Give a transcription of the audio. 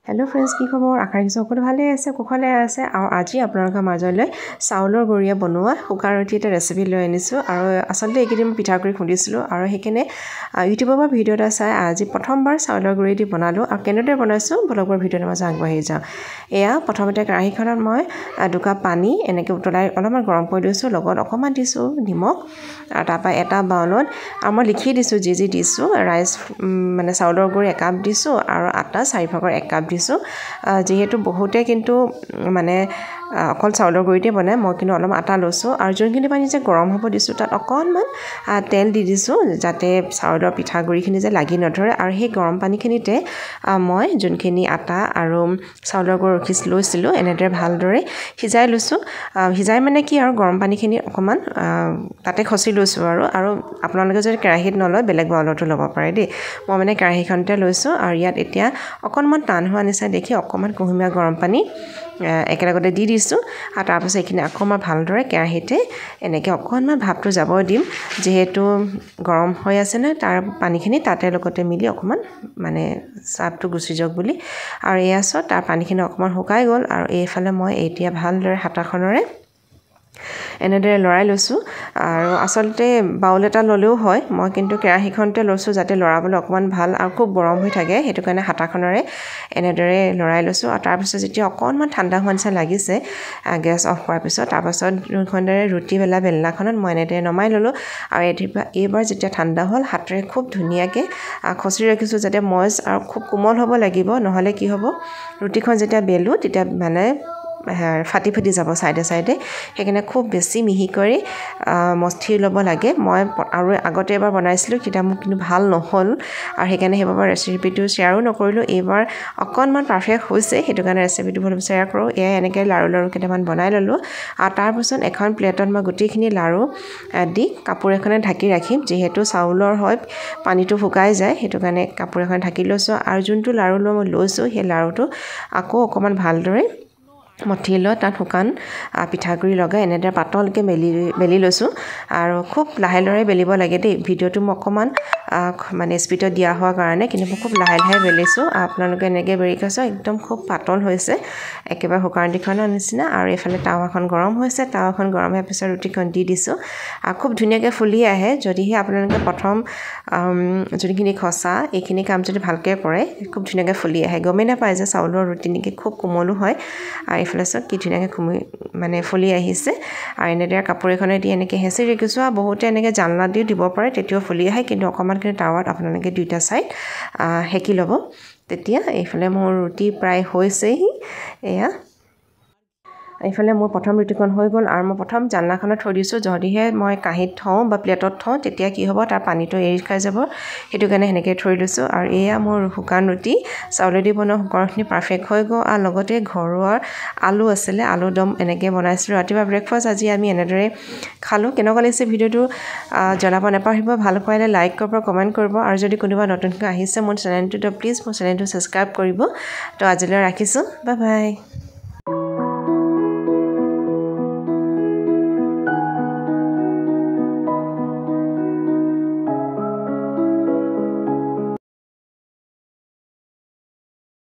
hello friends की खबर आशा राখিছোঁ সকলো ভালে আছে কুশলে আছে আৰু আজি আপোনালোকৰ মাজলৈ চাউলৰ গুড়িয়ে বনোৱা শুকান ৰুটি এটা ৰেচিপি লৈ আনিছোঁ আৰু আসলে এইকেইদিন পিঠাগুড়ি খুন্দিছিলোঁ আৰু সেইকাৰণে ইউটিউবৰ পৰা ভিডিঅ' এটা চাই আজি প্ৰথমবাৰ চাউলৰ গুড়ি দি বনালোঁ আৰু কেনেদৰে বনাইছোঁ ব্লগৰ ভিডিঅ'ৰ মাজত আগবাঢ়ি যাওঁ এয়া প্ৰথমতে কেৰাহীখনত মই দুকাপ পানী এনেকৈ উতলাই অলপমান গৰম কৰি লৈছোঁ লগত অকণমান দিছোঁ নিমখ আৰু তাৰপৰা এটা বাউলত আৰু মই লিখি দিছোঁ যি দিছোঁ ৰাইচ মানে চাউলৰ গুড়ি 1 কাপ দিছোঁ আৰু আটা 4/4 1 কাপ দিছোঁ যেহেতু বহুতে কিন্তু মানে অকল চাউলৰ গুড়িতে বনায় মই কিন্তু অলপ আটা লৈছোঁ আৰু যোনখিনি পানী যে গৰম হ'ব দিছোঁ তাত অকণমান তেল দি দিছোঁ যাতে চাউলৰ পিঠাগুড়িখিনি যে লাগি নধৰে আৰু সেই গৰম পানীখিনিতে মই যোনখিনি আটা আৰু চাউলৰ গুড়ি লৈছিলোঁ এনেদৰে ভালদৰে সিজাই লৈছোঁ সিজাই মানে কি আৰু গৰম পানীখিনি অকণমান তাতে খচি লৈছোঁ আৰু আপোনালোকে যদি কেৰাহীত নলয় বেলেগ বাউলতো ল'ব পাৰে দেই মই মানে কেৰাহীখনতে লৈছোঁ আৰু ইয়াত এতিয়া অকণমান টান হোৱা নিচিনা দেখি অকণমান কুহুমীয়া গৰম পানী একেলগতে দি দিছোঁ আৰু তাৰপিছত এইখিনি অকণমান ভালদৰে কেৰাহীতে এনেকৈ অকণমান ভাপটো যাব দিম যিহেতু গৰম হৈ আছে ন তাৰ পানীখিনি তাতে লগতে মিলি অকণমান মানে চাপটো গুচি যাওক বুলি আৰু এয়া চত তাৰ পানীখিনি অকণমান শুকাই গ'ল আৰু এইফালে মই এতিয়া ভালদৰে হাতাখনেৰে এনেদৰে লৰাই লৈছোঁ আৰু আসলতে বাউল এটা ল'লেও হয় মই কিন্তু কেৰাহীখনতে লৈছোঁ যাতে লৰাবলৈ অকণমান ভাল আৰু খুব গৰম হৈ থাকে সেইটো কাৰণে হাতাখনেৰে এনেদৰে লৰাই লৈছোঁ আৰু তাৰপিছত যেতিয়া অকণমান ঠাণ্ডা হোৱা নিচিনা লাগিছে গেছ অফ কৰাৰ পিছত তাৰপাছত যোনখনেৰে ৰুটি বেলনাখনত মই এনেদৰে নমাই ল'লোঁ আৰু এইবাৰ যেতিয়া ঠাণ্ডা হ'ল হাতেৰে খুব ধুনীয়াকৈ খচি ৰাখিছোঁ যাতে মজ আৰু খুব কোমল হ'ব লাগিব নহ'লে কি হ'ব ৰুটিখন যেতিয়া বেলোঁ তেতিয়া মানে ফাটি যাব সাইডে সেইকাৰণে খুব বেছি মিহি কৰি মঠি ল'ব লাগে মই আৰু আগতে এবাৰ বনাইছিলোঁ তেতিয়া মোক কিন্তু ভাল নহ'ল আৰু সেইকাৰণে সেইবাৰ ৰেচিপিটো শ্বেয়াৰো নকৰিলোঁ এইবাৰ অকণমান পাৰফেক্ট হৈছে সেইটো কাৰণে ৰেচিপিটো ভাল শ্বেয়াৰ কৰোঁ এয়া এনেকৈ লাৰু কেইটামান বনাই ল'লোঁ আৰু তাৰপিছত এখন প্লেটত মই গোটেইখিনি লাৰু দি কাপোৰ এখনে ঢাকি ৰাখিম যিহেতু চাউলৰ হয় পানীটো শুকাই যায় সেইটো কাৰণে কাপোৰ এখন ঢাকি লৈছোঁ আৰু যোনটো লাৰু মই লৈছোঁ সেই লাৰুটো আকৌ অকণমান ভালদৰে মঠি লৈ তাত শুকান পিঠাগুড়ি লগাই এনেদৰে পাতলকৈ মেলি লৈছোঁ আৰু খুব লাহে বেলিব লাগে দেই ভিডিঅ'টো মই অকণমান মানে স্পীডত দিয়া হোৱাৰ কাৰণে কিন্তু মই খুব লাহে বেলিছোঁ আপোনালোকে এনেকৈ বেৰি খাইছোঁ একদম খুব পাতল হৈছে একেবাৰে শুকান ৰুটিখনৰ নিচিনা আৰু এইফালে টাৱাখন গৰম হৈছে টাৱাখন গৰম হোৱাৰ পিছত ৰুটিখন দি দিছোঁ আৰু খুব ধুনীয়াকৈ ফুলি আহে যদিহে আপোনালোকে প্ৰথম যোনখিনি খচা এইখিনি কাম যদি ভালকৈ কৰে খুব ধুনীয়াকৈ ফুলি আহে গমেই নাপায় যে চাউলৰ ৰুটি নেকি খুব কোমলো হয় আৰু এইফালে চব কি ধুনীয়াকৈ মানে ফুলি আহিছে আৰু এনেদৰে কাপোৰ এখনে দি এনেকৈ হেঁচি ৰাখিছোঁ আৰু বহুতে এনেকৈ জালনা দিও দিব পাৰে তেতিয়াও ফুলি আহে কিন্তু অকণমান কিন্তু টাৱাত আপোনালোকে দুইটা ছাইড সেকি ল'ব তেতিয়া এইফালে মোৰ ৰুটি প্ৰায় হৈছেহি এয়া এইফালে মোৰ প্ৰথম ৰুটিখন হৈ গ'ল আৰু মই প্ৰথম জালনাখনত থৈ দিছোঁ যদিহে মই কাঁহীত থওঁ বা প্লেটত থওঁ তেতিয়া কি হ'ব তাৰ পানীটো এৰি খাই যাব সেইটো কাৰণে সেনেকৈ থৈ লৈছোঁ আৰু এয়া মোৰ শুকান ৰুটি চাউলেদি বনোৱা শুকানখিনি পাৰফেক্ট হৈ গ'ল আৰু লগতে ঘৰুৱা আলু আছিলে আলু দম এনেকৈ বনাইছিলোঁ ৰাতিপুৱা ব্ৰেকফাষ্ট আজি আমি এনেদৰে খালোঁ কেনেকুৱা লাগিছে ভিডিঅ'টো জনাব নাপাহৰিব ভাল পালে লাইক কৰিব কমেণ্ট কৰিব আৰু যদি কোনোবা নতুনকৈ আহিছে মোৰ চেনেলটো প্লিজ মোৰ চেনেলটো ছাবস্ক্ৰাইব কৰিব তো আজিলৈ ৰাখিছোঁ বাই বাই